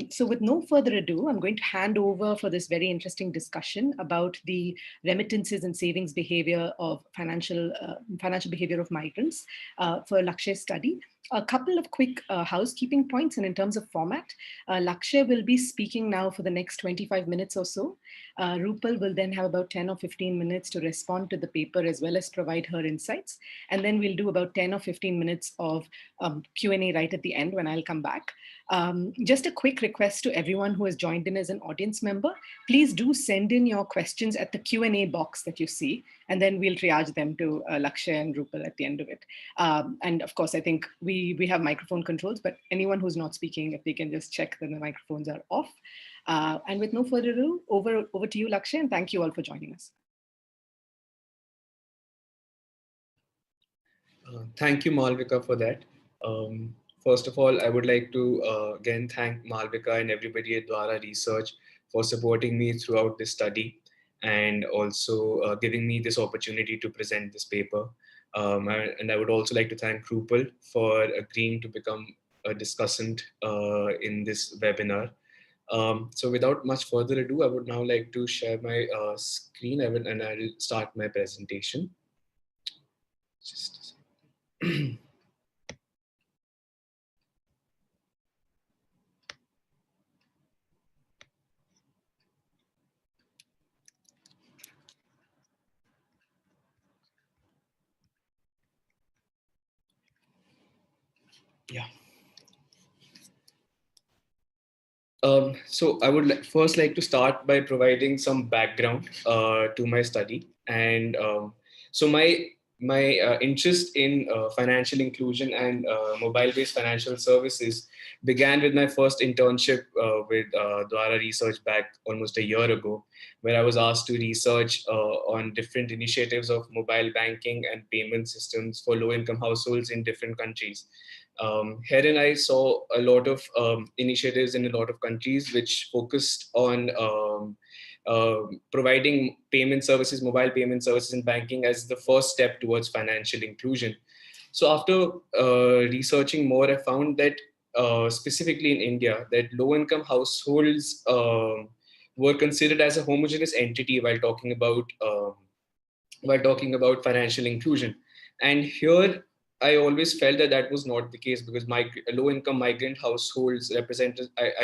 So with no further ado, I'm going to hand over for this very interesting discussion about the remittances and savings behavior of financial behavior of migrants for Lakshya's study. A couple of quick housekeeping points, and in terms of format, Lakshya will be speaking now for the next 25 minutes or so. Rupal will then have about 10 or 15 minutes to respond to the paper as well as provide her insights. And then we'll do about 10 or 15 minutes of Q&A right at the end when I'll come back. Just a quick request to everyone who has joined in as an audience member, please do send in your questions at the Q&A box that you see, and then we'll triage them to Lakshya and Rupal at the end of it. And of course, I think we have microphone controls, but anyone who's not speaking, if they can just check that the microphones are off. And with no further ado, over to you, Lakshya, and thank you all for joining us. Thank you, Malvika, for that. First of all, I would like to again thank Malvika and everybody at Dwara Research for supporting me throughout this study and also giving me this opportunity to present this paper. And I would also like to thank Rupal for agreeing to become a discussant in this webinar. So without much further ado, I would now like to share my screen and I will start my presentation. Just a second. Yeah. So I would first like to start by providing some background to my study. And so my interest in financial inclusion and mobile-based financial services began with my first internship with Dwara Research back almost a year ago, where I was asked to research on different initiatives of mobile banking and payment systems for low-income households in different countries. Herein I saw a lot of initiatives in a lot of countries which focused on providing payment services, mobile payment services and banking as the first step towards financial inclusion. So after researching more, I found that specifically in India, that low-income households were considered as a homogeneous entity while talking about financial inclusion. And here I always felt that that was not the case, because my low-income migrant households I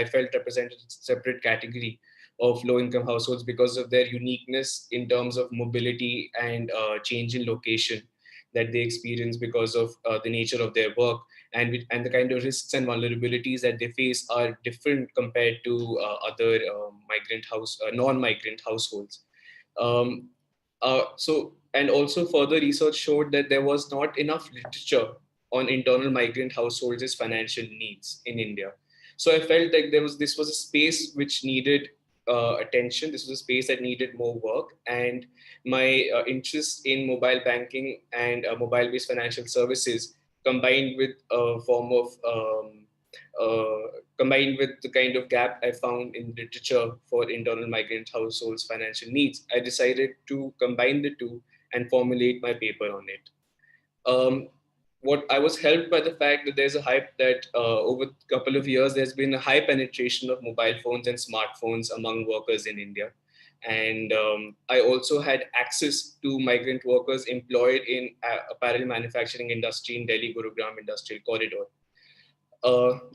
felt represented a separate category of low-income households because of their uniqueness in terms of mobility and change in location that they experience because of the nature of their work, and the kind of risks and vulnerabilities that they face are different compared to other non-migrant households. Um, and also further research showed that there was not enough literature on internal migrant households' financial needs in India. So I felt like this was a space which needed attention. This was a space that needed more work, and my interest in mobile banking and mobile-based financial services combined with a form of combined with the kind of gap I found in literature for internal migrant households' financial needs, I decided to combine the two and formulate my paper on it. What I was helped by the fact that there's a hype that over a couple of years, there's been a high penetration of mobile phones and smartphones among workers in India. And I also had access to migrant workers employed in apparel manufacturing industry in Delhi Gurugram Industrial Corridor.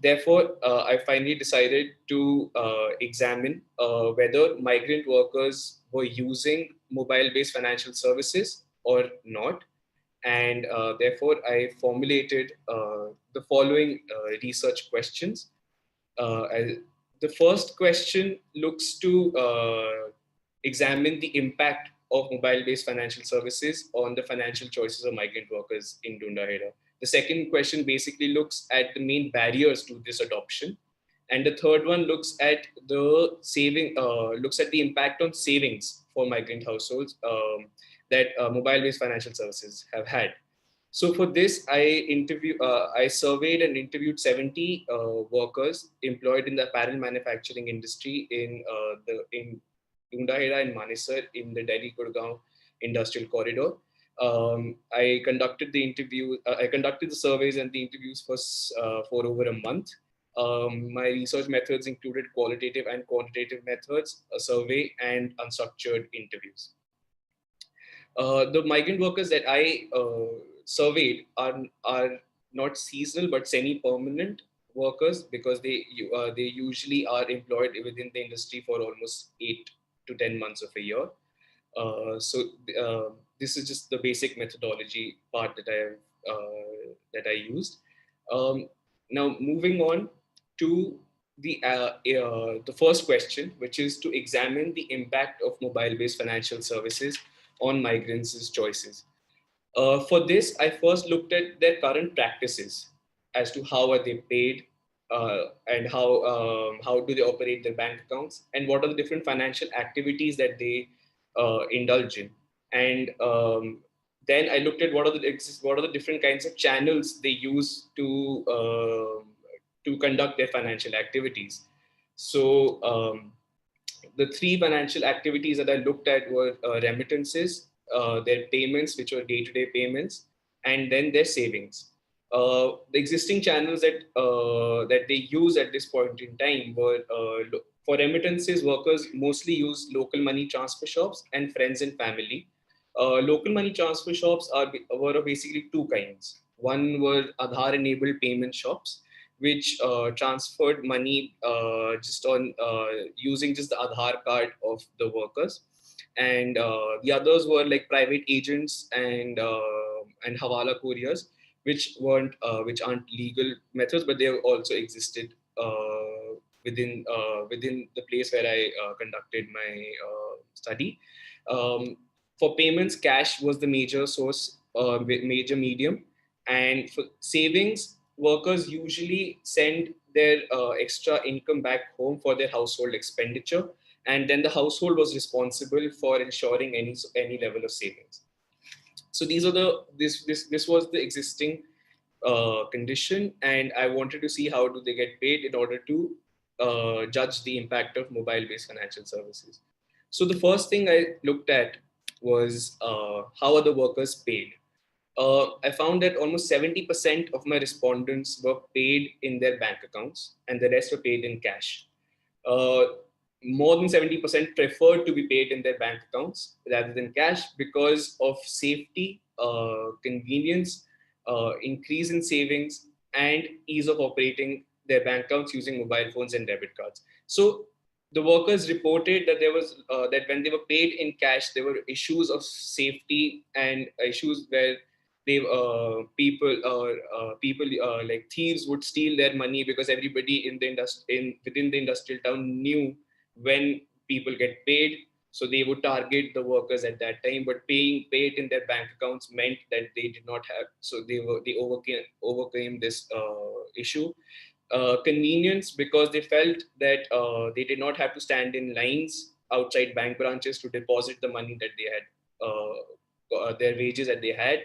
Therefore, I finally decided to examine whether migrant workers were using mobile-based financial services or not. And therefore, I formulated the following research questions. The first question looks to examine the impact of mobile-based financial services on the financial choices of migrant workers in Dundahera. The second question basically looks at the main barriers to this adoption. And the third one looks at the impact on savings for migrant households that mobile-based financial services have had. So for this, I surveyed and interviewed 70 workers employed in the apparel manufacturing industry in Dundahera and Manesar in the Delhi Gurgaon Industrial Corridor. I conducted the surveys and the interviews for over a month. My research methods included qualitative and quantitative methods, a survey, and unstructured interviews. The migrant workers that I surveyed are not seasonal but semi-permanent workers, because they usually are employed within the industry for almost 8 to 10 months of a year. So this is just the basic methodology part that I used. Um, Now moving on to the first question, which is to examine the impact of mobile-based financial services on migrants' choices. For this, I first looked at their current practices as to how are they paid, and how do they operate their bank accounts, and what are the different financial activities that they indulge in. And then I looked at what are the different kinds of channels they use to conduct their financial activities. So the three financial activities that I looked at were remittances, their payments, which were day-to-day payments, and then their savings. The existing channels that they use at this point in time were, for remittances, workers mostly use local money transfer shops and friends and family. Local money transfer shops were of basically two kinds. One were Aadhaar-enabled payment shops, which transferred money just on using just the Aadhaar card of the workers, and the others were like private agents and hawala couriers, which aren't legal methods, but they have also existed within the place where I conducted my study. Um, for payments, cash was the major source, major medium, and for savings, workers usually send their extra income back home for their household expenditure, and then the household was responsible for ensuring any level of savings. So these are the this was the existing condition, and I wanted to see how do they get paid in order to judge the impact of mobile-based financial services. So the first thing I looked at was how are the workers paid. I found that almost 70% of my respondents were paid in their bank accounts, and the rest were paid in cash. Uh, More than 70% preferred to be paid in their bank accounts rather than cash because of safety, convenience, increase in savings, and ease of operating their bank accounts using mobile phones and debit cards. So the workers reported that that when they were paid in cash, there were issues of safety and issues where people like thieves would steal their money, because everybody within the industrial town knew when people get paid, so they would target the workers at that time. But paying paid in their bank accounts meant that they did not have, so they overcame this issue. Convenience, because they felt that they did not have to stand in lines outside bank branches to deposit the money that they had, their wages that they had.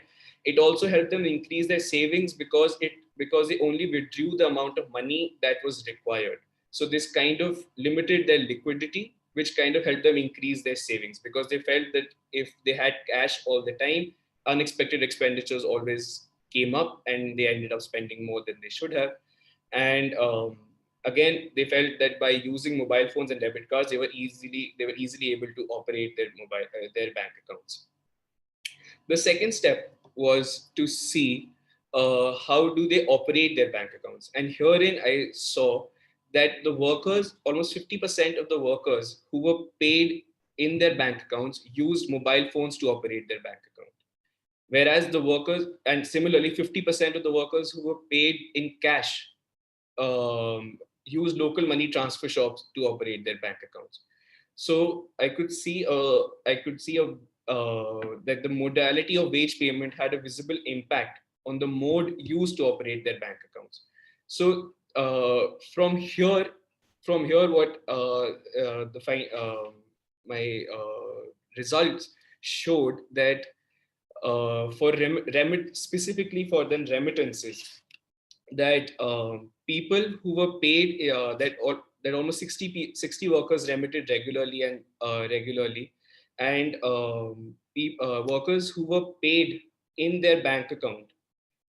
It also helped them increase their savings, because they only withdrew the amount of money that was required. So this kind of limited their liquidity, which kind of helped them increase their savings, because they felt that if they had cash all the time, unexpected expenditures always came up and they ended up spending more than they should have. And again, they felt that by using mobile phones and debit cards, they were easily able to operate their bank accounts. The second step was to see how do they operate their bank accounts. And herein I saw that the workers, almost 50% of the workers who were paid in their bank accounts, used mobile phones to operate their bank account. Whereas the workers, and similarly, 50% of the workers who were paid in cash use local money transfer shops to operate their bank accounts. So I could see that the modality of wage payment had a visible impact on the mode used to operate their bank accounts. So from here, what my results showed that for specifically for the remittances, that people who were paid that almost 60 workers remitted regularly, and workers who were paid in their bank account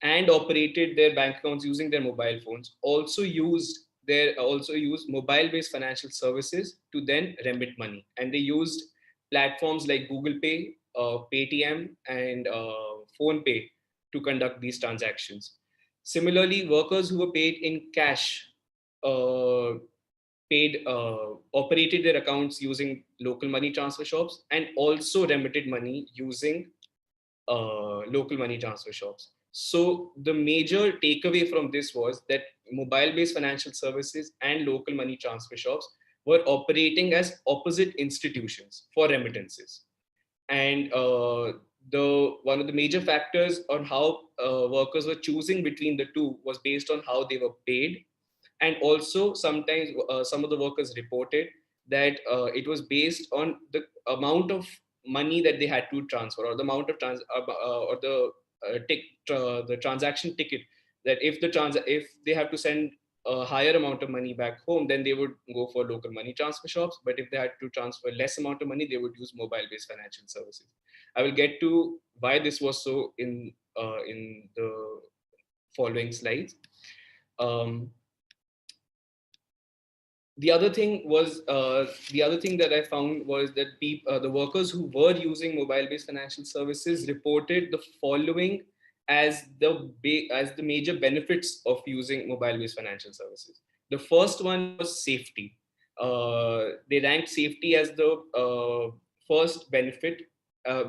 and operated their bank accounts using their mobile phones also used they also used mobile-based financial services to then remit money, and they used platforms like Google Pay, Paytm, and Phone Pay to conduct these transactions. Similarly, workers who were paid in cash uh, operated their accounts using local money transfer shops and also remitted money using local money transfer shops. So the major takeaway from this was that mobile-based financial services and local money transfer shops were operating as opposite institutions for remittances. And the one of the major factors on how workers were choosing between the two was based on how they were paid. And also sometimes some of the workers reported that it was based on the amount of money that they had to transfer, or the amount of or the transaction ticket, that if they have to send a higher amount of money back home, then they would go for local money transfer shops. But if they had to transfer less amount of money, they would use mobile based financial services. I will get to why this was so in the following slides. um, the other thing that I found was that the workers who were using mobile-based financial services reported the following as as the major benefits of using mobile-based financial services. The first one was safety. They ranked safety as the first benefit,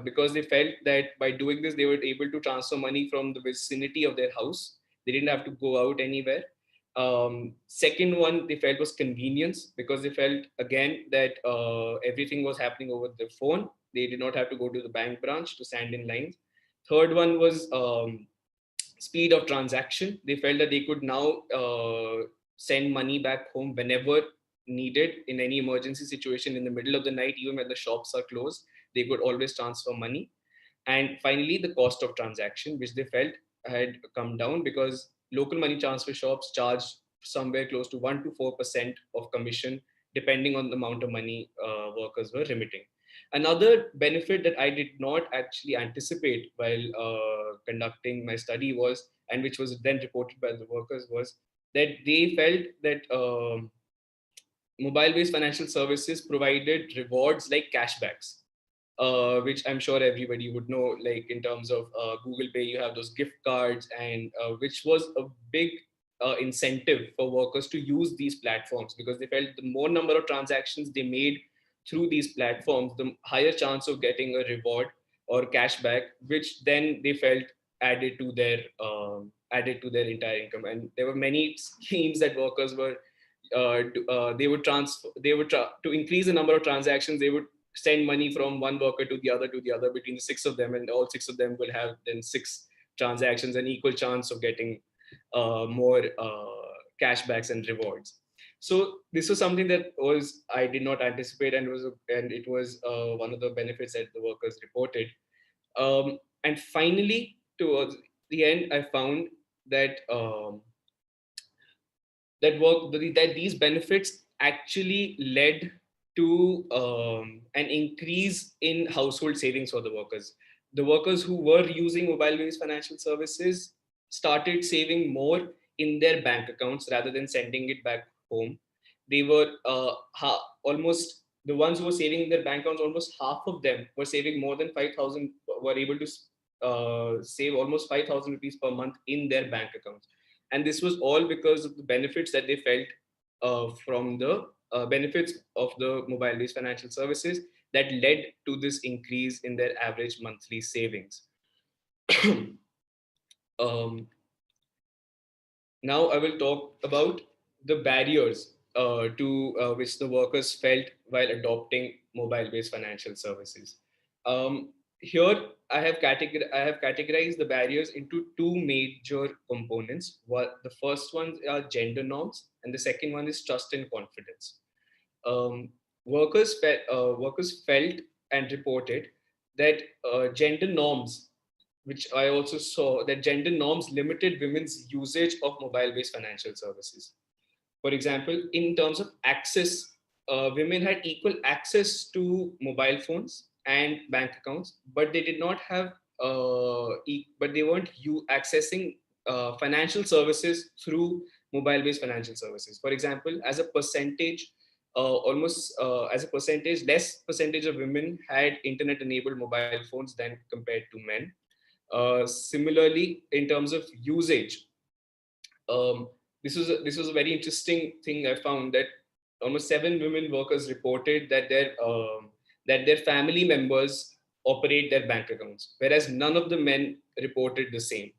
because they felt that by doing this they were able to transfer money from the vicinity of their house. They didn't have to go out anywhere. Second one they felt was convenience, because they felt again that everything was happening over the phone. They did not have to go to the bank branch to stand in lines. Third one was speed of transaction. They felt that they could now send money back home whenever needed, in any emergency situation, in the middle of the night, even when the shops are closed, they could always transfer money. And finally, the cost of transaction, which they felt had come down, because local money transfer shops charge somewhere close to 1 to 4% of commission, depending on the amount of money workers were remitting. Another benefit that I did not actually anticipate while conducting my study was, and which was then reported by the workers, was that they felt that mobile based financial services provided rewards like cashbacks, which I'm sure everybody would know. Like in terms of Google Pay, you have those gift cards, and which was a big incentive for workers to use these platforms, because they felt the more number of transactions they made through these platforms, the higher chance of getting a reward or cashback, which then they felt added to their entire income. And there were many schemes that workers were they would transfer they would to increase the number of transactions. They would send money from one worker to the other, between the six of them, and all six of them will have then six transactions, an equal chance of getting more cashbacks and rewards. So this was something that was I did not anticipate, and it was one of the benefits that the workers reported. And finally, towards the end, I found that that these benefits actually led to an increase in household savings for the workers. The workers who were using mobile-based financial services started saving more in their bank accounts rather than sending it back home. They were almost the ones who were saving in their bank accounts. Almost half of them were saving more than 5,000. Were able to save almost 5,000 rupees per month in their bank accounts, and this was all because of the benefits that they felt from the benefits of the mobile based financial services that led to this increase in their average monthly savings. um, Now I will talk about the barriers to which the workers felt while adopting mobile-based financial services. Here I have categorized the barriers into two major components. What the first one are gender norms, and the second one is trust and confidence. Um, workers felt and reported that gender norms, which I also saw, that gender norms limited women's usage of mobile-based financial services. For example, in terms of access, women had equal access to mobile phones and bank accounts, but they did not have, but they weren't accessing financial services through mobile-based financial services. For example, as a percentage, almost as a percentage, less percentage of women had internet-enabled mobile phones than compared to men. Similarly, in terms of usage, um, this was a very interesting thing I found, that almost 7 women workers reported that their family members operate their bank accounts, whereas none of the men reported the same.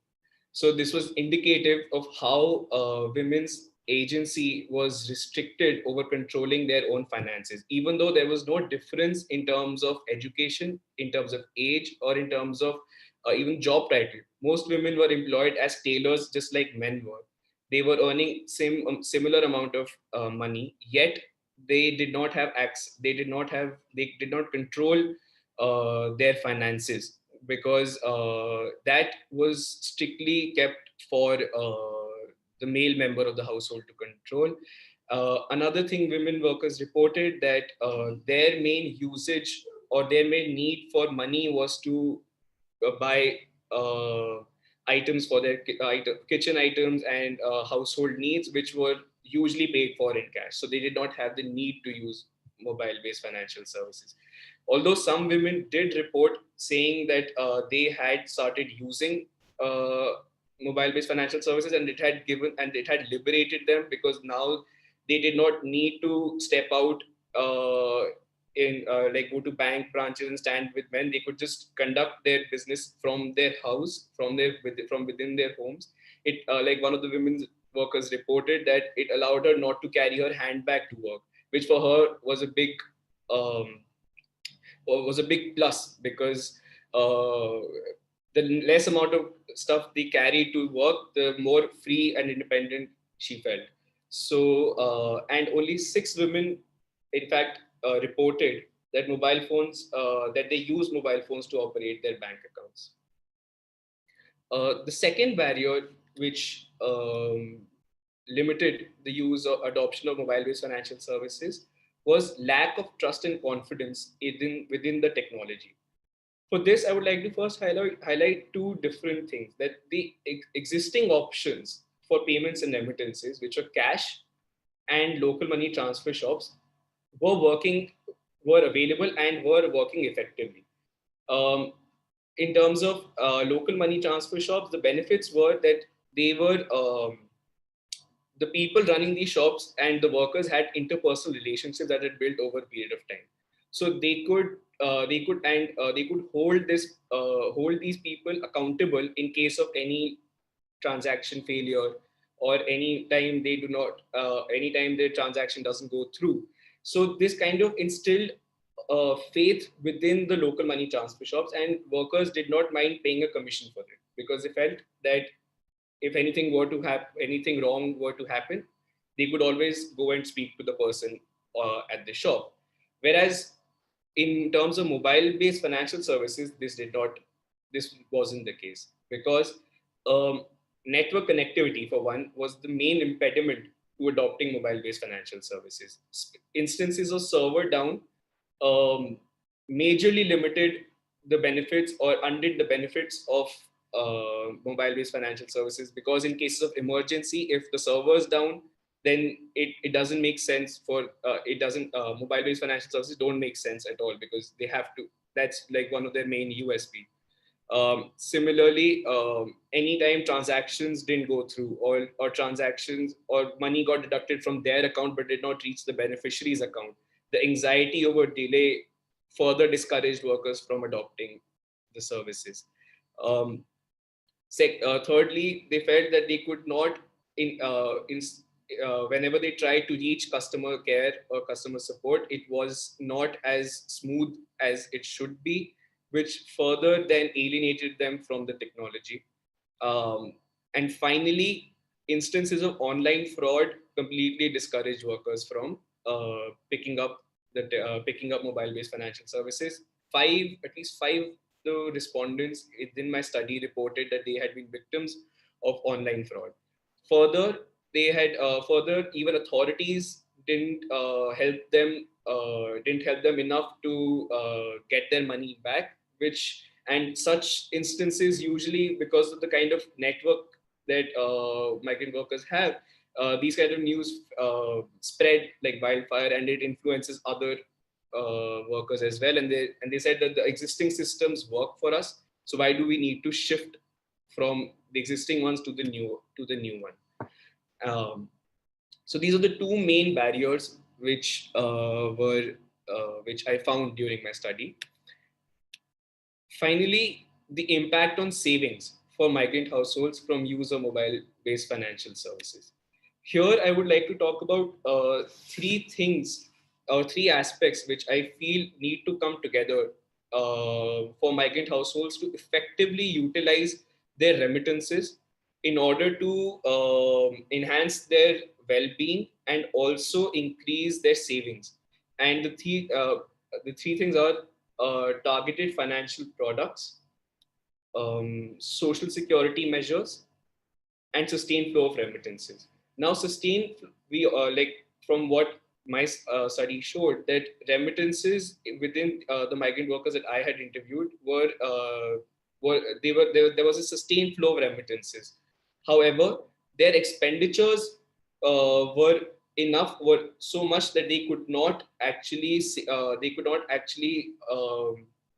So this was indicative of how women's agency was restricted over controlling their own finances, even though there was no difference in terms of education, in terms of age, or in terms of even job title. Most women were employed as tailors, just like men were. They were earning similar amount of money, yet they did not have access. They did not control their finances, because that was strictly kept for the male member of the household to control. Another thing, women workers reported that their main usage or their main need for money was to buy items for their kitchen items and household needs, which were usually paid for in cash. So they did not have the need to use mobile based financial services. Although some women did report saying that they had started using uh, mobile based financial services, and it had liberated them, because now they did not need to step out uh, in like go to bank branches and stand with men. They could just conduct their business from their house, from within their homes. It like one of the women's workers reported that it allowed her not to carry her handbag to work, which for her um, was a big plus, because uh, the less amount of stuff they carried to work, the more free and independent she felt. So, and only 6 women, in fact, reported that that they use mobile phones to operate their bank accounts. The second barrier, which limited the use or adoption of mobile-based financial services, was lack of trust and confidence within the technology. For this, I would like to first highlight two different things: that the existing options for payments and remittances, which are cash and local money transfer shops, were working, were available, and were working effectively. Um, in terms of local money transfer shops, the benefits were that they were the people running these shops and the workers had interpersonal relationships that had built over a period of time. So they could hold these people accountable in case of any transaction failure, or any time their transaction doesn't go through. So this kind of instilled faith within the local money transfer shops, and workers did not mind paying a commission for it, because they felt that if anything wrong were to happen, they could always go and speak to the person at the shop. Whereas in terms of mobile-based financial services, this wasn't the case, because network connectivity, for one, was the main impediment to adopting mobile-based financial services. Instances of server down um, majorly limited the benefits or undid the benefits of mobile-based financial services, because in cases of emergency, if the server is down, then it doesn't make sense for it doesn't mobile-based financial services don't make sense at all, because they have to that's like one of their main USP. Similarly, anytime transactions didn't go through, or transactions or money got deducted from their account but did not reach the beneficiary's account, the anxiety over delay further discouraged workers from adopting the services. Um, Thirdly, they felt that they could not, whenever they tried to reach customer care or customer support, it was not as smooth as it should be, which further then alienated them from the technology. And finally, instances of online fraud completely discourage workers from picking up mobile-based financial services. At least five the respondents within my study reported that they had been victims of online fraud. Further, further even authorities didn't help them enough to get their money back, which and such instances usually, because of the kind of network that migrant workers have, these kind of news spread like wildfire, and it influences other workers as well. And they said that the existing systems work for us, so why do we need to shift from the existing ones to the new one? So these are the two main barriers which I found during my study. Finally, the impact on savings for migrant households from use of mobile-based financial services. Here, I would like to talk about three things or three aspects which I feel need to come together for migrant households to effectively utilize their remittances in order to enhance their well-being and also increase their savings. And the three things are targeted financial products, social security measures, and sustained flow of remittances. Now, sustained, we like from what my study showed that remittances within the migrant workers that I had interviewed there was a sustained flow of remittances. However, their expenditures were so much that they could not actually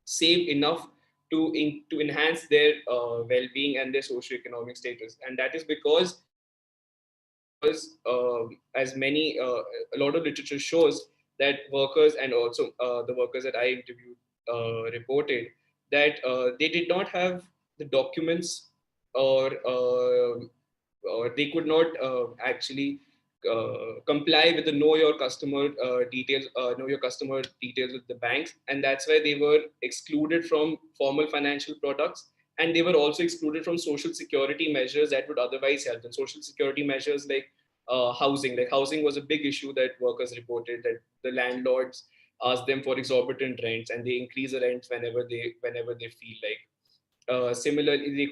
save enough to enhance their well-being and their socioeconomic status, and that is because as many a lot of literature shows that workers, and also the workers that I interviewed reported that they did not have the documents, or they could not actually comply with the know your customer details with the banks, and that's why they were excluded from formal financial products, and they were also excluded from social security measures that would otherwise help them. Social security measures like housing was a big issue that workers reported, that the landlords ask them for exorbitant rents, and they increase the rents whenever they feel like. Similarly,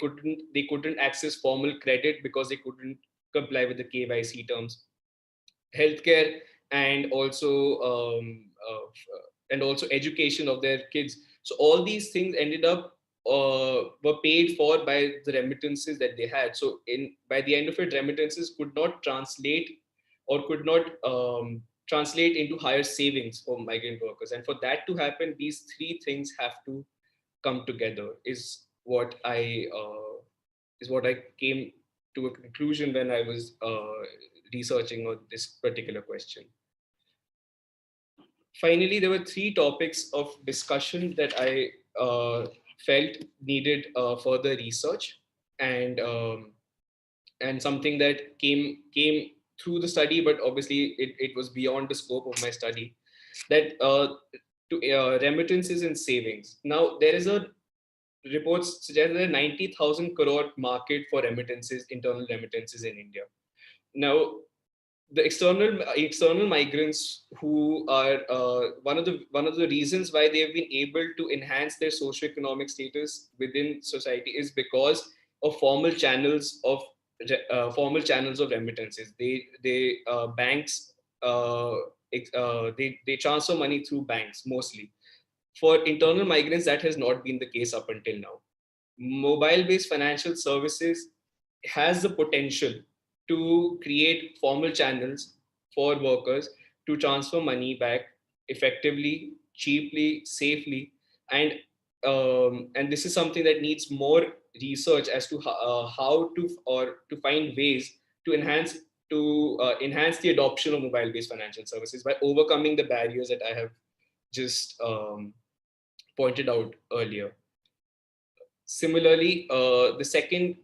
they couldn't access formal credit because they couldn't comply with the KYC terms. Healthcare, and also education of their kids. So all these things ended up were paid for by the remittances that they had. So in by the end of it, remittances could not translate into higher savings for migrant workers. And for that to happen, these three things have to come together. Is what I came to a conclusion when I was researching on this particular question. Finally, there were three topics of discussion that I felt needed further research, and something that came through the study, but obviously it was beyond the scope of my study. That to remittances and savings. Now there is a reports suggest that 90,000 crore market for remittances, internal remittances in India. Now, the external migrants who are one of the reasons why they have been able to enhance their socioeconomic status within society is because of formal channels of remittances. They banks they transfer money through banks mostly. For internal migrants, that has not been the case up until now. Mobile-based financial services has the potential to create formal channels for workers to transfer money back effectively, cheaply, safely, and this is something that needs more research as to how to or to find ways to enhance the adoption of mobile-based financial services by overcoming the barriers that I have just pointed out earlier. Similarly, the second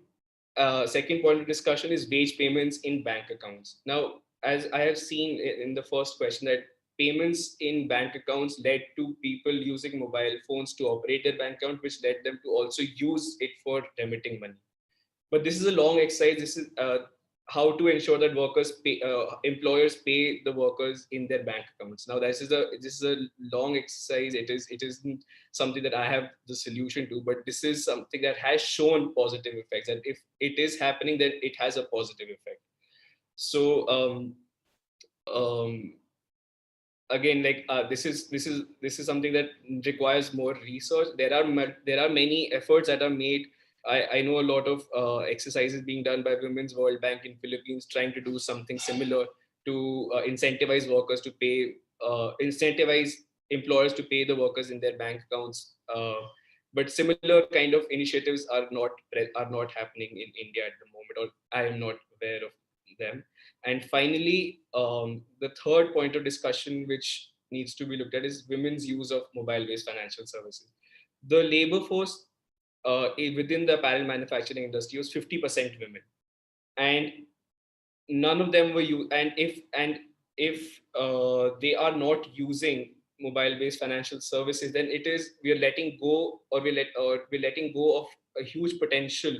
point of discussion is wage payments in bank accounts. Now, as I have seen in the first question, that payments in bank accounts led to people using mobile phones to operate their bank account, which led them to also use it for remitting money. But this is a long exercise. This is how to ensure that employers pay the workers in their bank accounts. Now, this is a long exercise. It isn't something that I have the solution to, but this is something that has shown positive effects. And if it is happening, then it has a positive effect. So um, again, like this is something that requires more research. There are many efforts that are made I know a lot of exercises being done by Women's World Bank in Philippines trying to do something similar to incentivize workers to pay, incentivize employers to pay the workers in their bank accounts. But similar kind of initiatives are not happening in India at the moment, or I am not aware of them. And finally, the third point of discussion which needs to be looked at is women's use of mobile-based financial services. The labor force within the apparel manufacturing industry was 50% women, and none of them were and if they are not using mobile based financial services, then it is we are letting go, or we're letting go of a huge potential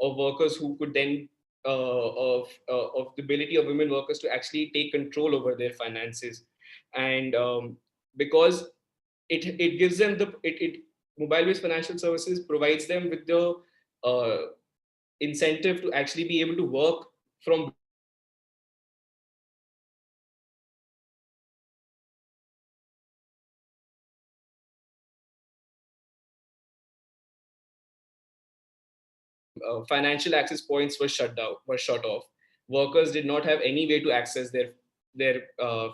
of workers who could then of the ability of women workers to actually take control over their finances. And because it gives them it mobile based financial services provides them with the uh, incentive to actually be able to work from wherever they want, and financial access points were shut off. Workers did not have any way to access their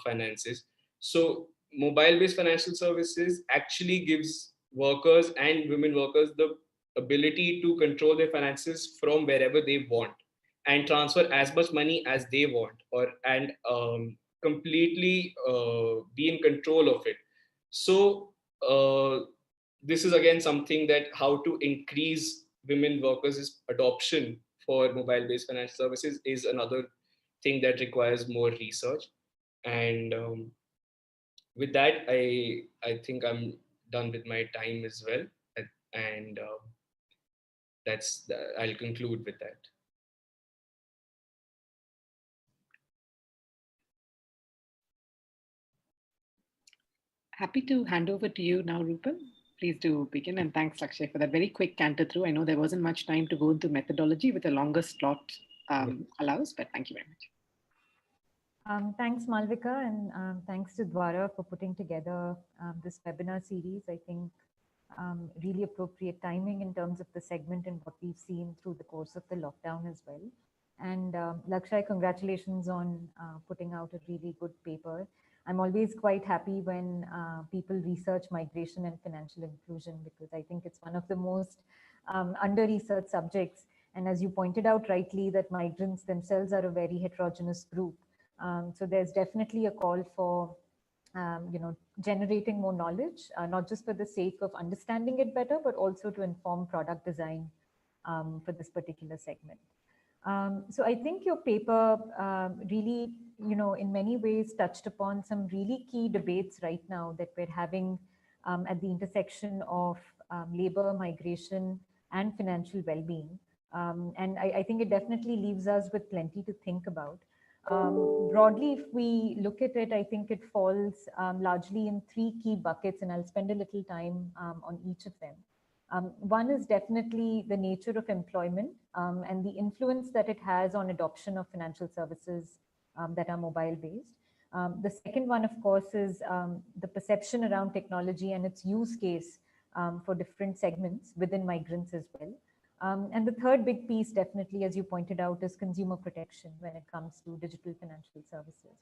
finances. So mobile based financial services actually gives workers and women workers the ability to control their finances from wherever they want and transfer as much money as they want, or and completely be in control of it. So this is again something that how to increase women workers' adoption for mobile-based financial services is another thing that requires more research. And with that, I think I'm done with my time as well, and I'll conclude with that. Happy to hand over to you now, Rupal. Please do begin. And thanks, Lakshay, for that very quick canter through. I know there wasn't much time to go into methodology with a longer slot allows, but thank you very much. Thanks, Malvika, and thanks to Dwara for putting together this webinar series. I think really appropriate timing in terms of the segment and what we've seen through the course of the lockdown as well. And Lakshay, congratulations on putting out a really good paper. I'm always quite happy when people research migration and financial inclusion, because I think it's one of the most under-researched subjects. And as you pointed out rightly, that migrants themselves are a very heterogeneous group. So there's definitely a call for generating more knowledge, not just for the sake of understanding it better, but also to inform product design for this particular segment. So I think your paper really, in many ways touched upon some really key debates right now that we're having at the intersection of labor, migration, and financial well-being. And I think it definitely leaves us with plenty to think about. Broadly, if we look at it, I think it falls largely in three key buckets, and I'll spend a little time on each of them. One is definitely the nature of employment and the influence that it has on adoption of financial services that are mobile-based. The second one, of course, is the perception around technology and its use case for different segments within migrants as well. And the third big piece, definitely, as you pointed out, is consumer protection when it comes to digital financial services.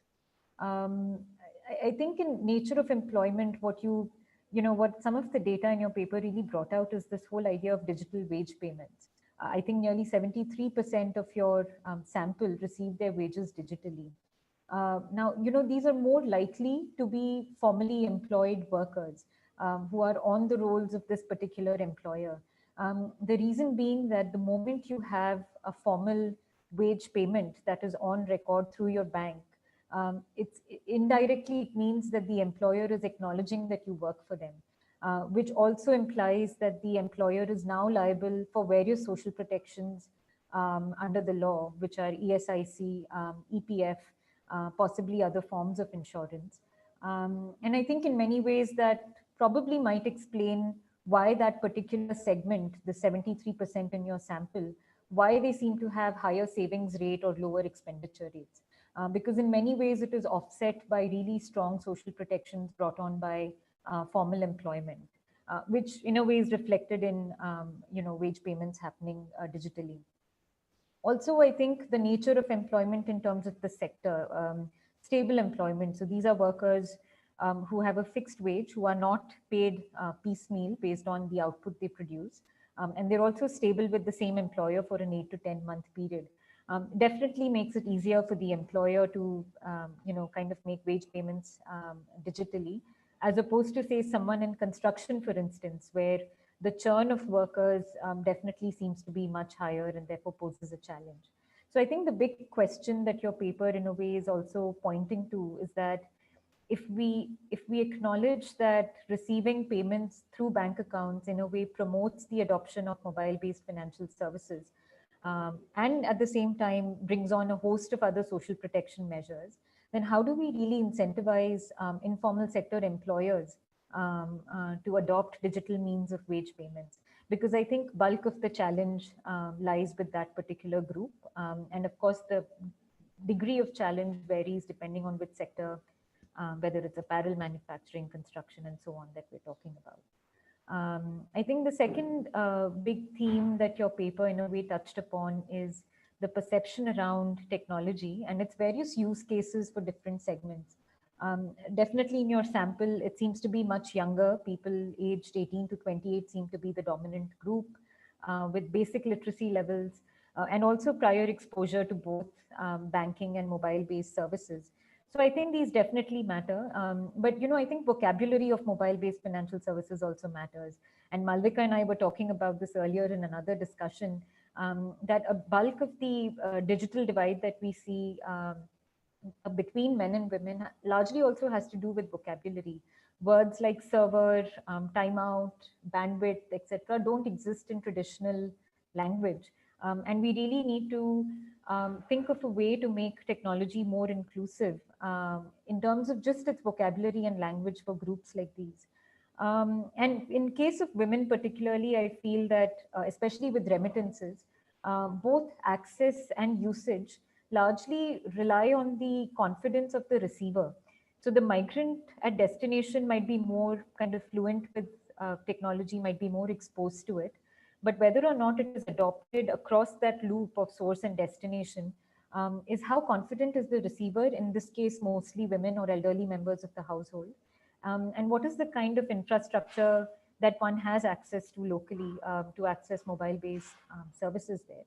I think in nature of employment, what some of the data in your paper really brought out is this whole idea of digital wage payments. I think nearly 73% of your sample received their wages digitally. Now, these are more likely to be formally employed workers who are on the rolls of this particular employer. The reason being that the moment you have a formal wage payment that is on record through your bank, it's indirectly, it means that the employer is acknowledging that you work for them, which also implies that the employer is now liable for various social protections under the law, which are ESIC, EPF, possibly other forms of insurance. And I think in many ways that probably might explain why that particular segment, the 73% in your sample, why they seem to have higher savings rate or lower expenditure rates. Because in many ways it is offset by really strong social protections brought on by formal employment. which in a way is reflected in wage payments happening digitally. Also, I think the nature of employment in terms of the sector, stable employment. So these are workers who have a fixed wage, who are not paid piecemeal based on the output they produce. And they're also stable with the same employer for an 8 to 10 month period. Definitely makes it easier for the employer to, kind of make wage payments digitally, as opposed to, say, someone in construction, for instance, where the churn of workers definitely seems to be much higher and therefore poses a challenge. So I think the big question that your paper in a way is also pointing to is that if we acknowledge that receiving payments through bank accounts in a way promotes the adoption of mobile-based financial services, and at the same time brings on a host of other social protection measures, then how do we really incentivize informal sector employers to adopt digital means of wage payments? Because I think bulk of the challenge lies with that particular group. And of course, the degree of challenge varies depending on which sector, whether it's apparel manufacturing, construction, and so on that we're talking about. I think the second big theme that your paper in a way touched upon is the perception around technology and its various use cases for different segments. Definitely in your sample, it seems to be much younger. People aged 18 to 28 seem to be the dominant group with basic literacy levels and also prior exposure to both banking and mobile-based services. So I think these definitely matter. But, I think vocabulary of mobile-based financial services also matters. And Malvika and I were talking about this earlier in another discussion, that a bulk of the digital divide that we see between men and women largely also has to do with vocabulary. Words like server, timeout, bandwidth, etc., don't exist in traditional language. And we really need to think of a way to make technology more inclusive in terms of just its vocabulary and language for groups like these. And in case of women particularly, I feel that, especially with remittances, both access and usage largely rely on the confidence of the receiver. So the migrant at destination might be more kind of fluent with technology, might be more exposed to it. But whether or not it is adopted across that loop of source and destination is how confident is the receiver, in this case, mostly women or elderly members of the household. And what is the kind of infrastructure that one has access to locally to access mobile-based services there?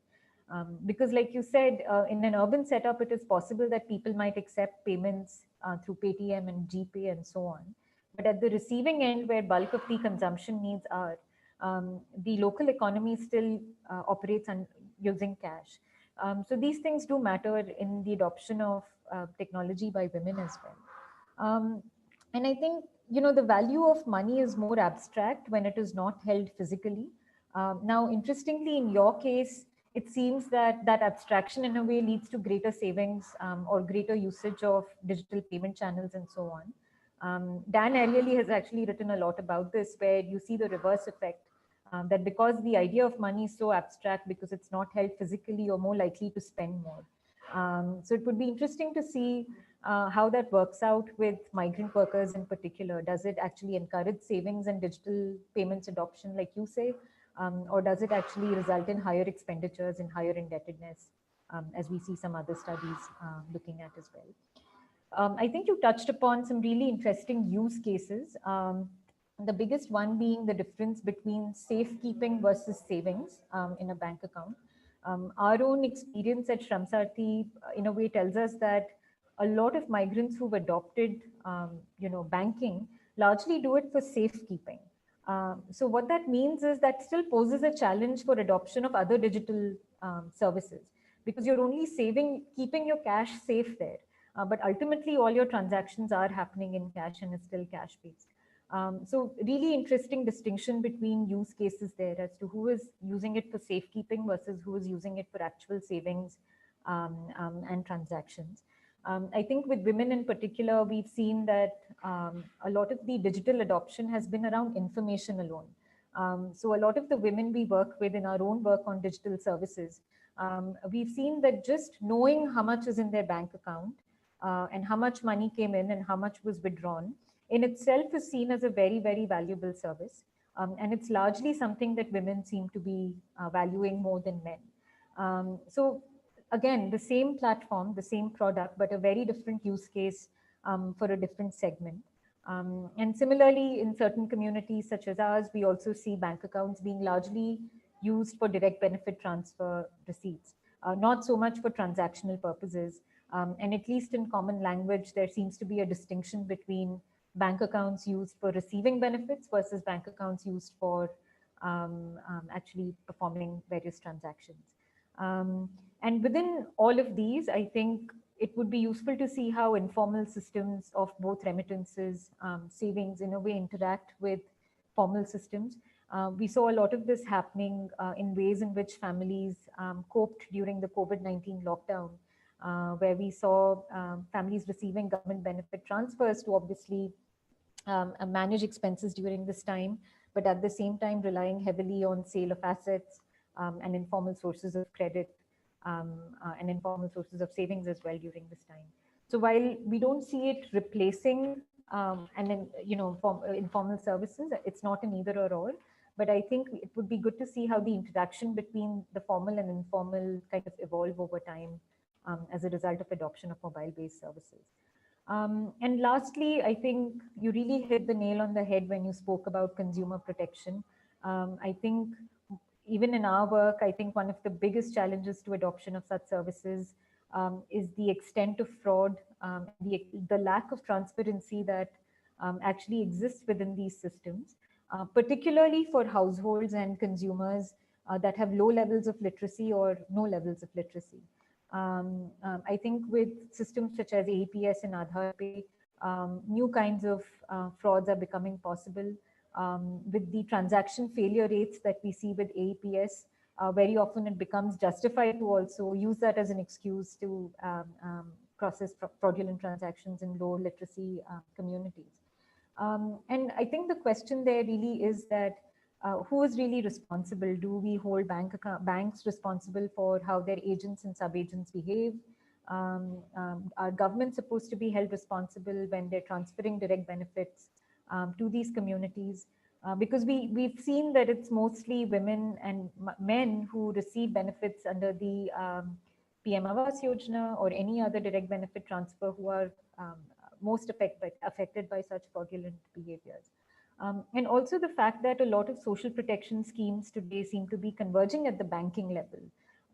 Because like you said, in an urban setup, it is possible that people might accept payments through Paytm and GPay and so on. But at the receiving end, where bulk of the consumption needs are, the local economy still operates on using cash. So these things do matter in the adoption of technology by women as well. And I think, the value of money is more abstract when it is not held physically. Now, interestingly, in your case, it seems that that abstraction in a way leads to greater savings or greater usage of digital payment channels and so on. Dan Ariely has actually written a lot about this, where you see the reverse effect, that because the idea of money is so abstract, because it's not held physically, you're more likely to spend more. So it would be interesting to see how that works out with migrant workers in particular. Does it actually encourage savings and digital payments adoption, like you say, or does it actually result in higher expenditures and higher indebtedness, as we see some other studies looking at as well? I think you touched upon some really interesting use cases. The biggest one being the difference between safekeeping versus savings in a bank account. Our own experience at Shramsarthi, in a way, tells us that a lot of migrants who've adopted, banking largely do it for safekeeping. So what that means is that still poses a challenge for adoption of other digital services, because you're only keeping your cash safe there. But ultimately, all your transactions are happening in cash and is still cash based. So really interesting distinction between use cases there as to who is using it for safekeeping versus who is using it for actual savings and transactions. I think with women in particular, we've seen that a lot of the digital adoption has been around information alone. So a lot of the women we work with in our own work on digital services, we've seen that just knowing how much is in their bank account and how much money came in and how much was withdrawn in itself is seen as a very, very valuable service. And it's largely something that women seem to be valuing more than men. So again, the same platform, the same product, but a very different use case for a different segment. And similarly, in certain communities such as ours, we also see bank accounts being largely used for direct benefit transfer receipts, not so much for transactional purposes. And at least in common language, there seems to be a distinction between bank accounts used for receiving benefits versus bank accounts used for actually performing various transactions. And within all of these, I think it would be useful to see how informal systems of both remittances, savings in a way interact with formal systems. We saw a lot of this happening in ways in which families coped during the COVID-19 lockdown, where we saw families receiving government benefit transfers to obviously manage expenses during this time, but at the same time relying heavily on sale of assets and informal sources of credit and informal sources of savings as well during this time. So while we don't see it replacing and then informal services, it's not an either or. But I think it would be good to see how the interaction between the formal and informal kind of evolve over time as a result of adoption of mobile-based services. And lastly, I think you really hit the nail on the head when you spoke about consumer protection. I think even in our work, I think one of the biggest challenges to adoption of such services is the extent of fraud, the lack of transparency that actually exists within these systems, particularly for households and consumers that have low levels of literacy or no levels of literacy. I think with systems such as APS and Aadhaar Pay, new kinds of frauds are becoming possible. With the transaction failure rates that we see with APS, very often it becomes justified to also use that as an excuse to process fraudulent transactions in low literacy communities. And I think the question there really is that who is really responsible? Do we hold banks responsible for how their agents and sub-agents behave? Are governments supposed to be held responsible when they're transferring direct benefits to these communities? Because we've seen that it's mostly women and men who receive benefits under the PM Awas Yojana or any other direct benefit transfer who are most affected by such fraudulent behaviors. And also the fact that a lot of social protection schemes today seem to be converging at the banking level,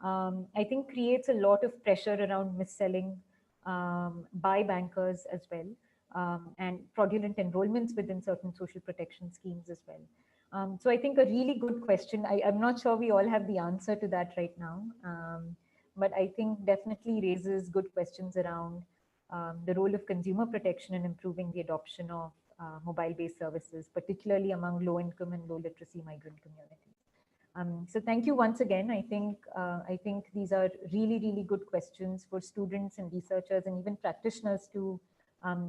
I think creates a lot of pressure around mis-selling by bankers as well, and fraudulent enrollments within certain social protection schemes as well. So I think a really good question. I'm not sure we all have the answer to that right now, but I think definitely raises good questions around the role of consumer protection in improving the adoption of mobile-based services, particularly among low-income and low-literacy migrant communities. So thank you once again. I think these are really, really good questions for students and researchers and even practitioners to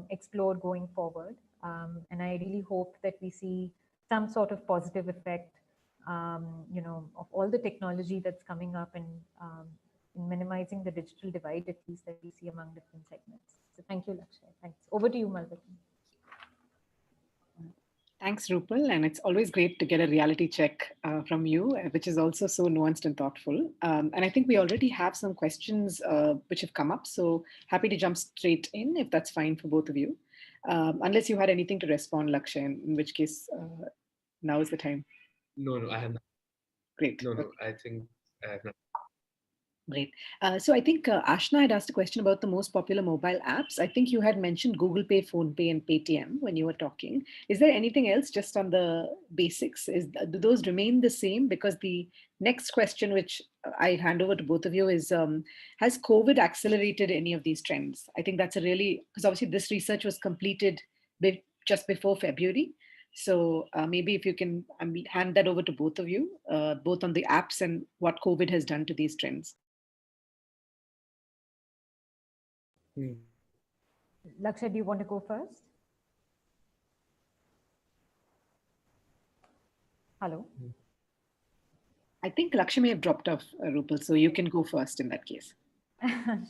explore going forward. And I really hope that we see some sort of positive effect, of all the technology that's coming up and in minimizing the digital divide, at least that we see among different segments. So thank you, Lakshay. Thanks. Over to you, Malvati. Thanks, Rupal. And it's always great to get a reality check from you, which is also so nuanced and thoughtful. And I think we already have some questions which have come up. So happy to jump straight in if that's fine for both of you. Unless you had anything to respond, Lakshay, in which case now is the time. No, I have not. Great. No, I think I have not. Great. So I think Ashna had asked a question about the most popular mobile apps. I think you had mentioned Google Pay, Phone Pay, and Paytm when you were talking. Is there anything else just on the basics? Do those remain the same? Because the next question, which I hand over to both of you, is has COVID accelerated any of these trends? I think that's a really, because obviously this research was completed just before February. So maybe if you can hand that over to both of you, both on the apps and what COVID has done to these trends. Lakshay, do you want to go first? Hello? I think Lakshay may have dropped off, Rupal, so you can go first in that case.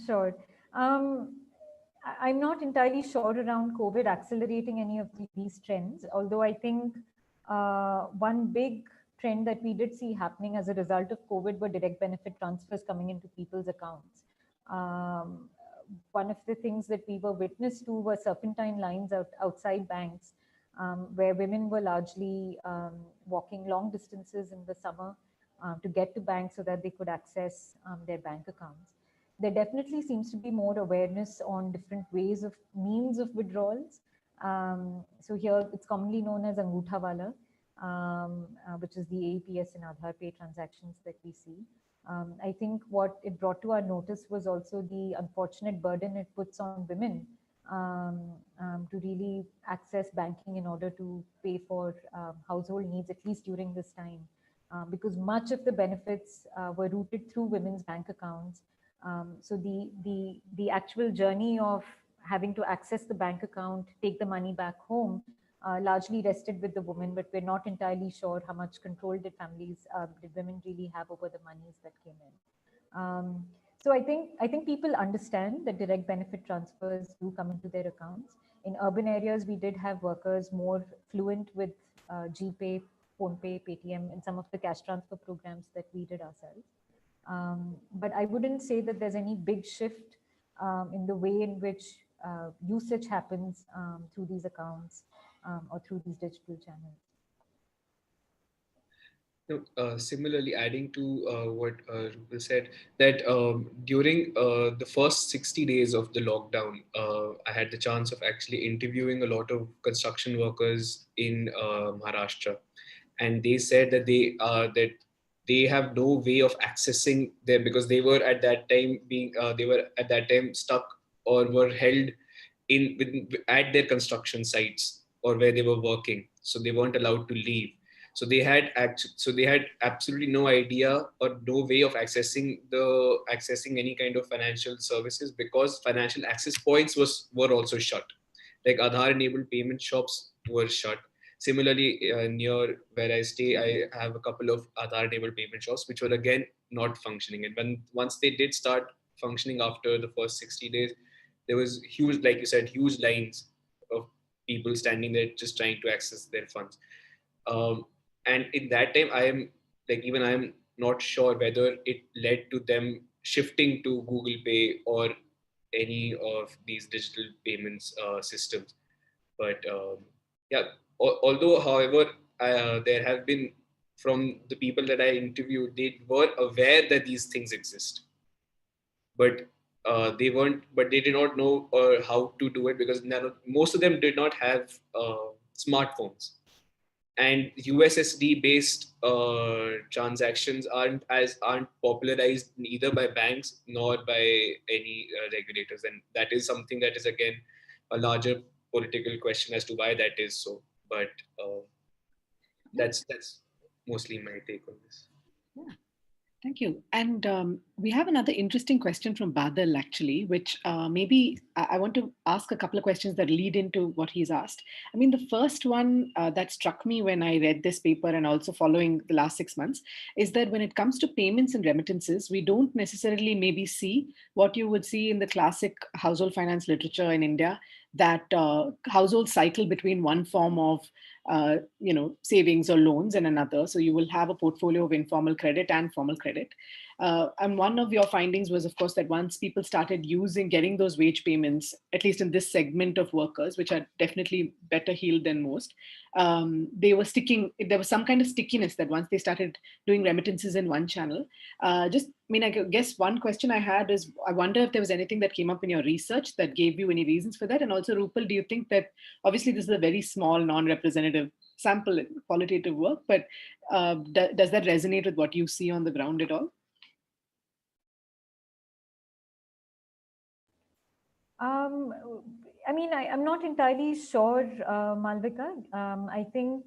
Sure. I'm not entirely sure around COVID accelerating any of these trends, although I think one big trend that we did see happening as a result of COVID were direct benefit transfers coming into people's accounts. Um, One of the things that we were witness to were serpentine lines outside banks, where women were largely walking long distances in the summer to get to banks so that they could access their bank accounts. There definitely seems to be more awareness on different ways of means of withdrawals. So here it's commonly known as Angutha Wala, which is the AEPS and Aadhaar Pay transactions that we see. I think what it brought to our notice was also the unfortunate burden it puts on women to really access banking in order to pay for household needs, at least during this time. Because much of the benefits were routed through women's bank accounts. So the actual journey of having to access the bank account, take the money back home, largely rested with the woman, but we're not entirely sure how much control did women really have over the monies that came in. So I think people understand that direct benefit transfers do come into their accounts. In urban areas, we did have workers more fluent with GPay, PhonePe, Paytm, and some of the cash transfer programs that we did ourselves. But I wouldn't say that there's any big shift in the way in which usage happens through these accounts or through these digital channels. No, similarly, adding to what Rupal said, that during the first 60 days of the lockdown, I had the chance of actually interviewing a lot of construction workers in Maharashtra, and they said that they have no way of accessing them because they were at that time stuck or were held at their construction sites or where they were working, so they weren't allowed to leave. So they had absolutely no idea or no way of accessing any kind of financial services because financial access points were also shut. Like Aadhaar enabled payment shops were shut. Similarly, near where I stay, I have a couple of Aadhaar enabled payment shops which were again not functioning. And once they did start functioning after the first 60 days, there was huge, like you said, huge lines of people standing there just trying to access their funds. Um, and in that time, I am not sure whether it led to them shifting to Google Pay or any of these digital payments systems. But yeah, although, however, there have been, from the people that I interviewed, they were aware that these things exist, but they did not know how to do it because most of them did not have smartphones, and USSD based transactions aren't popularized neither by banks nor by any regulators, and that is something that is again a larger political question as to why that is so. But that's mostly my take on this. Yeah. Thank you. And we have another interesting question from Badal, actually, which maybe I want to ask a couple of questions that lead into what he's asked. I mean, the first one that struck me when I read this paper and also following the last 6 months is that when it comes to payments and remittances, we don't necessarily maybe see what you would see in the classic household finance literature in India, that households cycle between one form of savings or loans and another. So you will have a portfolio of informal credit and formal credit. And one of your findings was, of course, that once people started getting those wage payments, at least in this segment of workers, which are definitely better heeled than most, they were sticking. There was some kind of stickiness that once they started doing remittances in one channel. I guess one question I had is, I wonder if there was anything that came up in your research that gave you any reasons for that. And also, Rupal, do you think that obviously this is a very small, non-representative sample qualitative work, but does that resonate with what you see on the ground at all? I mean, I'm not entirely sure, Malvika. I think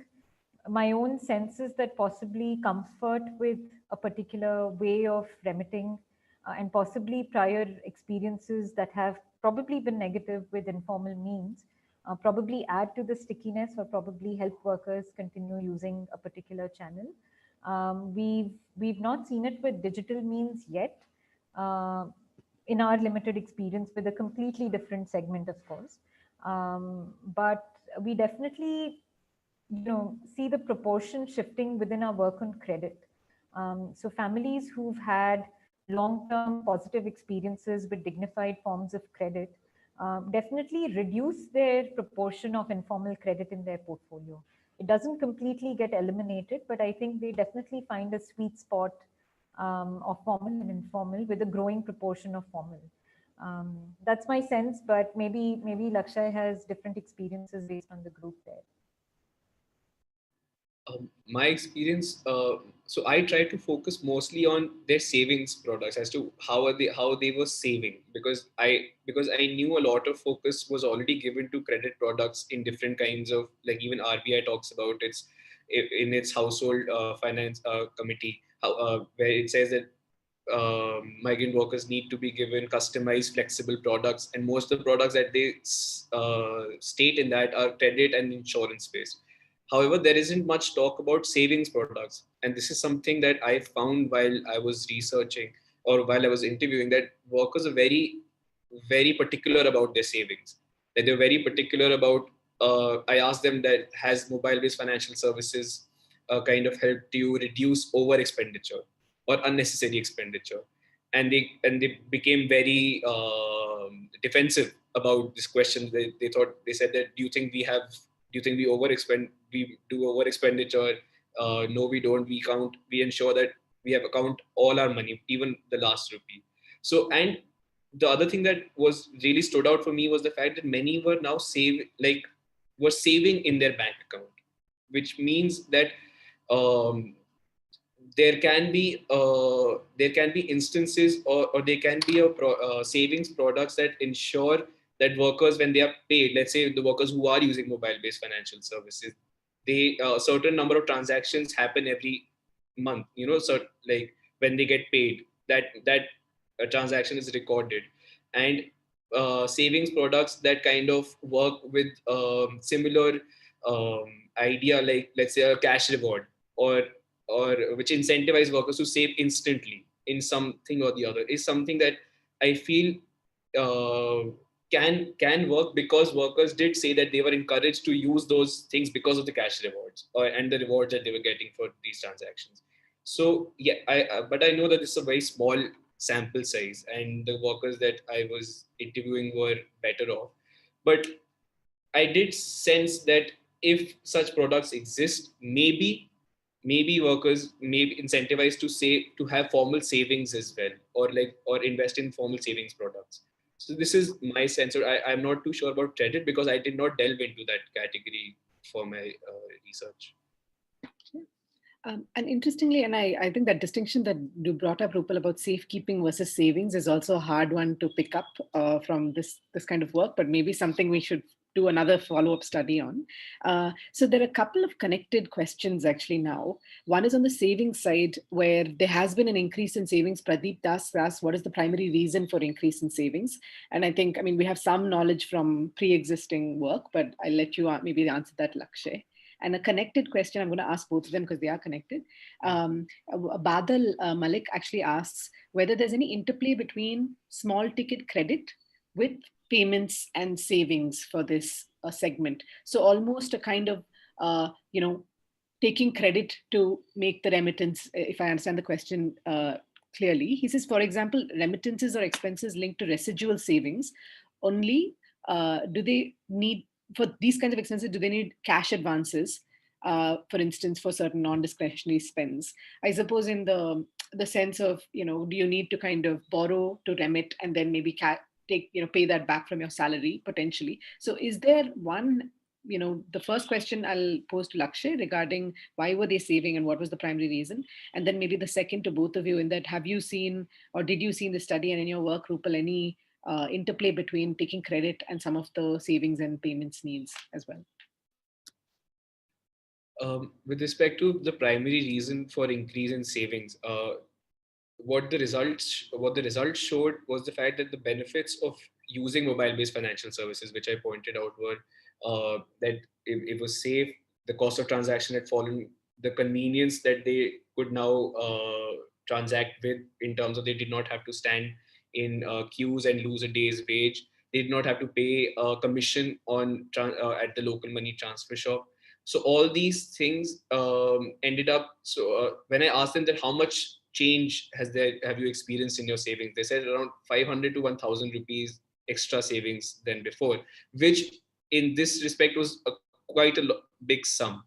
my own sense is that possibly comfort with a particular way of remitting and possibly prior experiences that have probably been negative with informal means probably add to the stickiness or probably help workers continue using a particular channel. We've not seen it with digital means yet. In our limited experience with a completely different segment, of course. But we definitely see the proportion shifting within our work on credit. So families who've had long-term positive experiences with dignified forms of credit definitely reduce their proportion of informal credit in their portfolio. It doesn't completely get eliminated, but I think they definitely find a sweet spot of formal and informal with a growing proportion of formal. That's my sense, but maybe Lakshay has different experiences based on the group there. My experience, so I try to focus mostly on their savings products as to how they were saving, because I knew a lot of focus was already given to credit products in different kinds of, like even RBI talks about its in its household finance committee, where it says that migrant workers need to be given customized, flexible products, and most of the products that they state in that are credit and insurance based. However, there isn't much talk about savings products, and this is something that I found while I was researching or while I was interviewing, that workers are very, very particular about their savings. That they're very particular about. I asked them that has mobile-based financial services kind of helped you reduce over expenditure or unnecessary expenditure, and they became very defensive about this question. They said that do you think we do over expenditure? No, we don't. We ensure that we have account all our money, even the last rupee. So, and the other thing that was really stood out for me was the fact that many were now were saving in their bank account, which means that um, there can be instances, or there can be savings products that ensure that workers, when they are paid, let's say the workers who are using mobile based financial services, they certain number of transactions happen every month, so like when they get paid, that transaction is recorded. And savings products that kind of work with similar um, idea, like let's say a cash reward, or which incentivize workers to save instantly in something or the other, is something that I feel uh, can work, because workers did say that they were encouraged to use those things because of the cash rewards and the rewards that they were getting for these transactions. So yeah, but I know that this is a very small sample size, and the workers that I was interviewing were better off. But I did sense that if such products exist, maybe workers may be incentivized to have formal savings as well, or invest in formal savings products. So this is my sense. Or I'm not too sure about credit because I did not delve into that category for my research. And interestingly, and I think that distinction that you brought up, Rupal, about safekeeping versus savings is also a hard one to pick up from this kind of work, but maybe something we should do another follow-up study on. So there are a couple of connected questions actually now. One is on the savings side, where there has been an increase in savings. Pradeep Das asked, what is the primary reason for increase in savings? And I think, we have some knowledge from pre-existing work, but I'll let you maybe answer that, Lakshay. And a connected question, I'm going to ask both of them because they are connected. Badal Malik actually asks whether there's any interplay between small ticket credit with payments and savings for this segment. So almost a kind of, taking credit to make the remittance, if I understand the question clearly. He says, for example, remittances or expenses linked to residual savings only, do they need, for these kinds of expenses, do they need cash advances, for instance, for certain non-discretionary spends? I suppose in the sense of, do you need to kind of borrow to remit and then maybe pay that back from your salary potentially? So is there one, the first question I'll pose to Lakshay regarding why were they saving and what was the primary reason? And then maybe the second to both of you, in that, have you seen or did you see in the study and in your work, Rupal, any interplay between taking credit and some of the savings and payments needs as well? With respect to the primary reason for increase in savings, what the results showed was the fact that the benefits of using mobile-based financial services, which I pointed out, were that it was safe, the cost of transaction had fallen, the convenience that they could now transact with, in terms of they did not have to stand in queues and lose a day's wage. They did not have to pay a commission at the local money transfer shop. So all these things ended up. So when I asked them that how much change have you experienced in your savings, they said around 500 to 1,000 rupees extra savings than before, which in this respect was quite a big sum.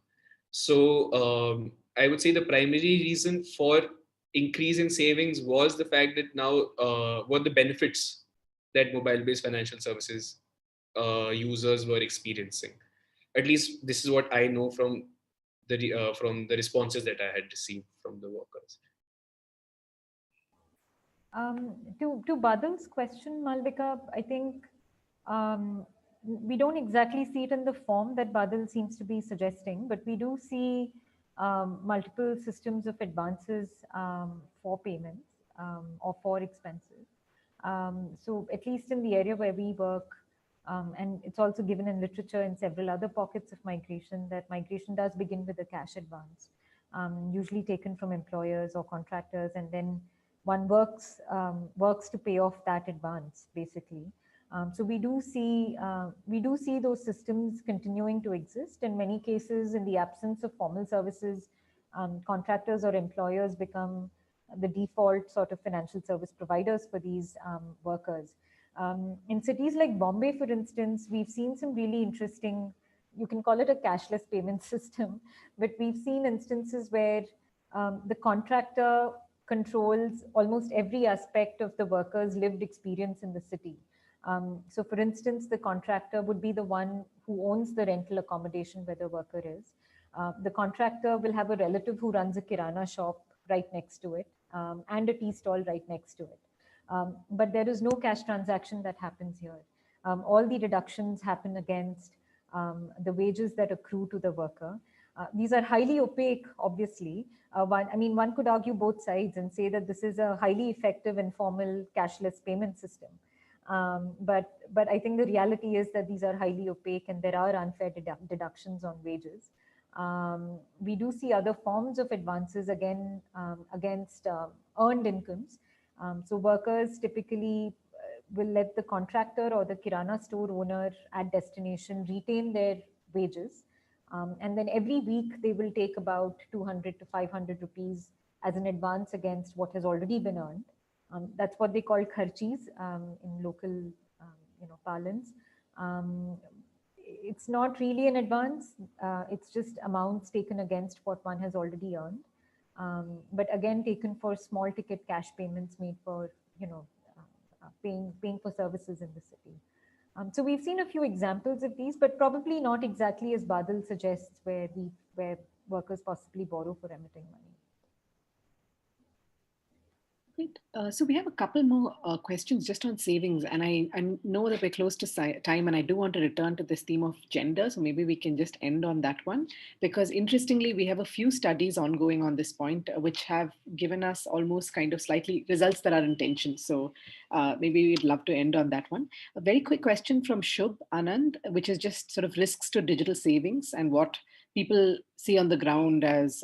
So I would say the primary reason for increase in savings was the fact that now what the benefits that mobile-based financial services users were experiencing. At least this is what I know from the responses that I had received from the workers. To Badal's question, Malvika, I think we don't exactly see it in the form that Badal seems to be suggesting, but we do see multiple systems of advances for payments or for expenses. So at least in the area where we work, and it's also given in literature in several other pockets of migration, that migration does begin with a cash advance, usually taken from employers or contractors, and then one works to pay off that advance, basically. So we do see those systems continuing to exist. In many cases, in the absence of formal services, contractors or employers become the default sort of financial service providers for these workers. In cities like Bombay, for instance, we've seen some really interesting, you can call it a cashless payment system, but we've seen instances where the contractor controls almost every aspect of the worker's lived experience in the city. So for instance, the contractor would be the one who owns the rental accommodation where the worker is. The contractor will have a relative who runs a kirana shop right next to it, and a tea stall right next to it. But there is no cash transaction that happens here. All the deductions happen against the wages that accrue to the worker. These are highly opaque, obviously. One could argue both sides and say that this is a highly effective informal cashless payment system. But I think the reality is that these are highly opaque and there are unfair deductions on wages. We do see other forms of advances against earned incomes. So workers typically will let the contractor or the kirana store owner at destination retain their wages. And then every week they will take about 200 to 500 rupees as an advance against what has already been earned. That's what they call kharchis in local parlance. It's not really an advance. It's just amounts taken against what one has already earned. But again, taken for small ticket cash payments made for, paying for services in the city. So we've seen a few examples of these, but probably not exactly as Badal suggests, where workers possibly borrow for remitting money. Great. So we have a couple more questions just on savings, and I know that we're close to time, and I do want to return to this theme of gender. So maybe we can just end on that one, because interestingly, we have a few studies ongoing on this point, which have given us almost kind of slightly results that are in tension. So maybe we'd love to end on that one. A very quick question from Shubh Anand, which is just sort of risks to digital savings and what people see on the ground as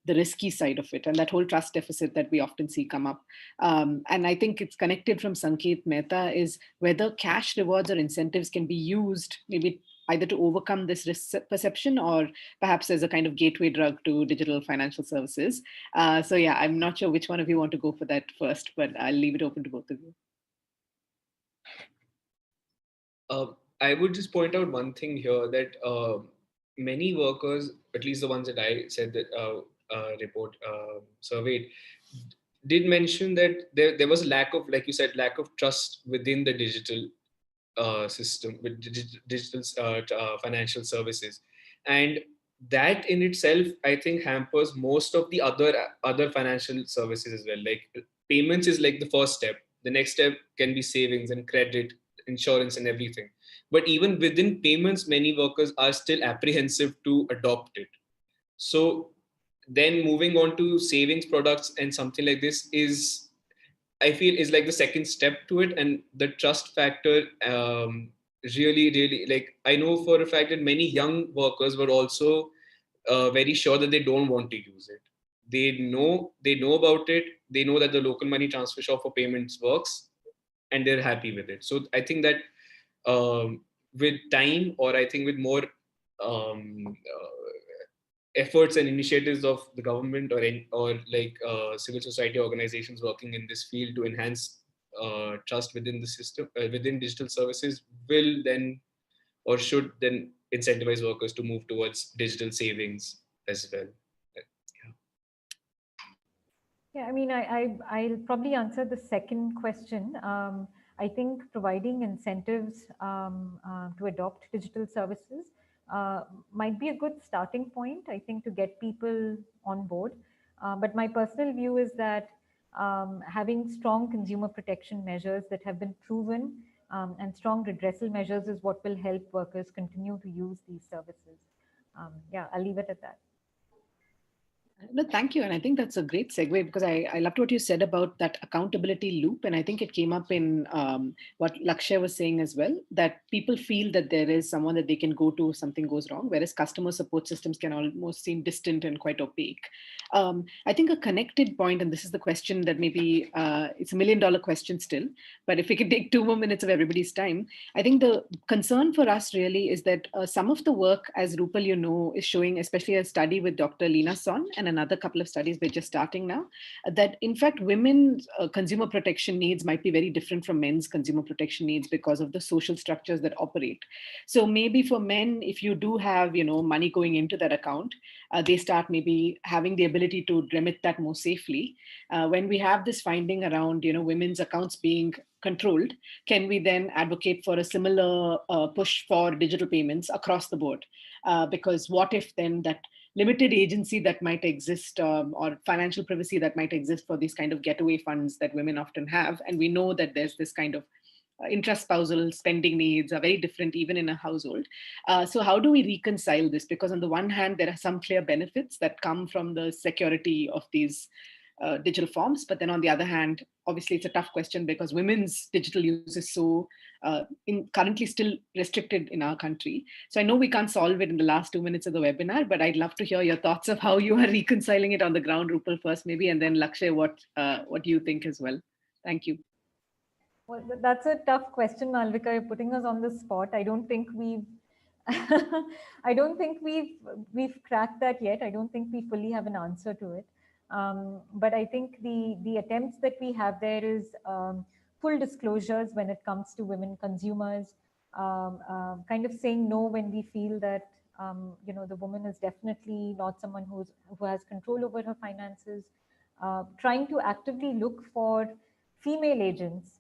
the risky side of it, and that whole trust deficit that we often see come up. And I think it's connected from Sanket Mehta, is whether cash rewards or incentives can be used maybe either to overcome this risk perception or perhaps as a kind of gateway drug to digital financial services. So yeah, I'm not sure which one of you want to go for that first, but I'll leave it open to both of you. I would just point out one thing here, that many workers, at least the ones that I said that report surveyed, did mention that there was a lack of, like you said, lack of trust within the digital system, with digital financial services, and that in itself, I think, hampers most of the other financial services as well. Like payments is like the first step. The next step can be savings and credit, insurance, and everything. But even within payments, many workers are still apprehensive to adopt it. So then moving on to savings products and something like this is, I feel, is like the second step to it. And the trust factor really, like, I know for a fact that many young workers were also very sure that they don't want to use it. They know about it. They know that the local money transfer shop for payments works, and they're happy with it. So I think that with time, or I think with more efforts and initiatives of the government or like civil society organizations working in this field to enhance trust within the system, within digital services, will then or should then incentivize workers to move towards digital savings as well. Yeah, I mean, I'll probably answer the second question. I think providing incentives to adopt digital services might be a good starting point, I think, to get people on board. But my personal view is that having strong consumer protection measures that have been proven and strong redressal measures is what will help workers continue to use these services. Yeah, I'll leave it at that. No, thank you. And I think that's a great segue, because I loved what you said about that accountability loop. And I think it came up in what Lakshay was saying as well, that people feel that there is someone that they can go to if something goes wrong, whereas customer support systems can almost seem distant and quite opaque. I think a connected point, and this is the question that maybe it's $1 million question still, but if we could take 2 more minutes of everybody's time, I think the concern for us really is that some of the work, as Rupal, you know, is showing, especially a study with Dr. Lina Son and another couple of studies we're just starting now, that in fact women's consumer protection needs might be very different from men's consumer protection needs because of the social structures that operate. So maybe for men, if you do have, you know, money going into that account, they start maybe having the ability to remit that more safely. When we have this finding around, you know, women's accounts being controlled, can we then advocate for a similar push for digital payments across the board? Because what if then that limited agency that might exist, or financial privacy that might exist for these kind of getaway funds that women often have, and we know that there's this kind of intraspousal spending needs are very different even in a household. So how do we reconcile this? Because on the one hand, there are some clear benefits that come from the security of these digital forms. But then on the other hand, obviously it's a tough question because women's digital use is so currently still restricted in our country. So I know we can't solve it in the last 2 minutes of the webinar, but I'd love to hear your thoughts of how you are reconciling it on the ground, Rupal first maybe, and then Lakshay, what you think as well. Thank you. Well, that's a tough question, Malvika. You're putting us on the spot. I don't think we've I don't think we've cracked that yet. I don't think we fully have an answer to it. But I think the attempts that we have there is full disclosures when it comes to women consumers, kind of saying no when we feel that you know, the woman is definitely not someone who has control over her finances, trying to actively look for female agents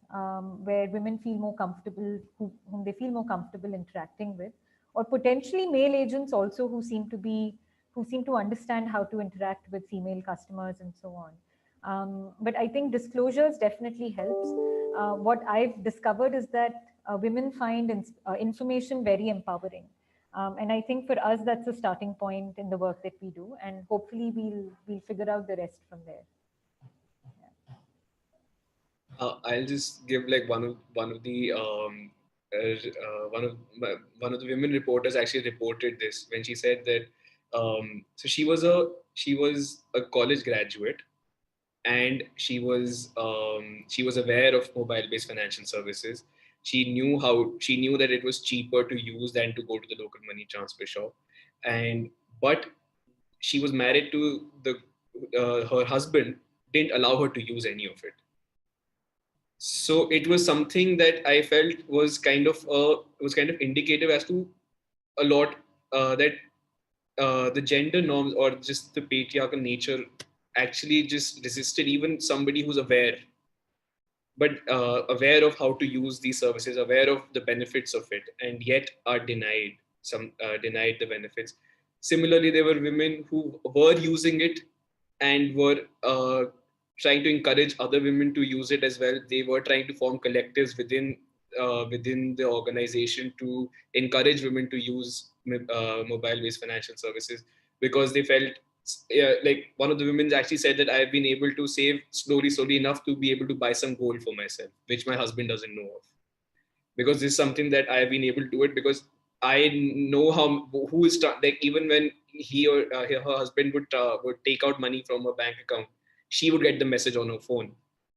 where women feel more comfortable, whom they feel more comfortable interacting with, or potentially male agents also who seem to understand how to interact with female customers and so on. But I think disclosures definitely helps. What I've discovered is that women find information very empowering. And I think for us, that's a starting point in the work that we do. And hopefully we'll figure out the rest from there. I'll just give like one of the one of the women reporters actually reported this when she said that so she was a college graduate, and she was aware of mobile-based financial services. She knew that it was cheaper to use than to go to the local money transfer shop, and but she was married to the her husband didn't allow her to use any of it. So it was something that I felt was kind of indicative as to a lot that the gender norms or just the patriarchal nature actually just resisted even somebody who's aware, but aware of how to use these services, aware of the benefits of it, and yet are denied the benefits. Similarly, there were women who were using it and were trying to encourage other women to use it as well. They were trying to form collectives within the organization to encourage women to use mobile-based financial services, because they felt, like one of the women actually said that I've been able to save slowly enough to be able to buy some gold for myself, which my husband doesn't know of. Because this is something that I've been able to do it because I know who is like, even when he or her husband would take out money from her bank account, she would get the message on her phone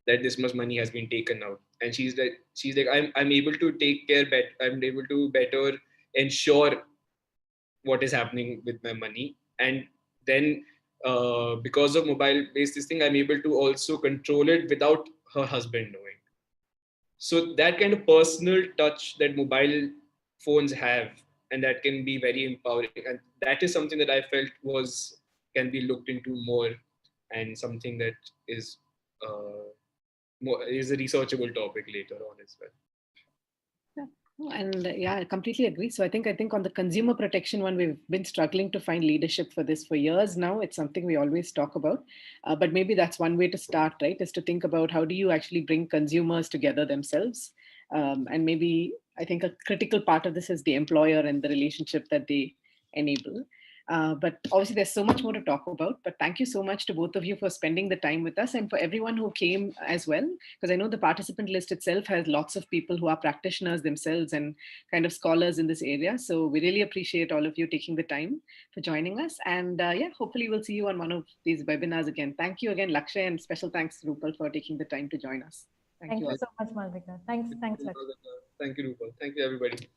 that this much money has been taken out, and she's like I'm able to take care better. I'm able to better ensure what is happening with my money, and then because of mobile based this thing, I'm able to also control it without her husband knowing. So that kind of personal touch that mobile phones have, and that can be very empowering, and that is something that I felt was can be looked into more, and something that is is a researchable topic later on as well. And yeah, I completely agree. So I think on the consumer protection one, we've been struggling to find leadership for this for years now. It's something we always talk about, but maybe that's one way to start, right? Is to think about how do you actually bring consumers together themselves, and maybe I think a critical part of this is the employer and the relationship that they enable. But obviously, there's so much more to talk about. But thank you so much to both of you for spending the time with us, and for everyone who came as well, because I know the participant list itself has lots of people who are practitioners themselves and kind of scholars in this area. So we really appreciate all of you taking the time for joining us. And yeah, hopefully we'll see you on one of these webinars again. Thank you again, Lakshay, and special thanks, Rupal, for taking the time to join us. Thank you so much, Malvika. Thanks, Lakshay. Thank you, Rupal. Thank you, everybody.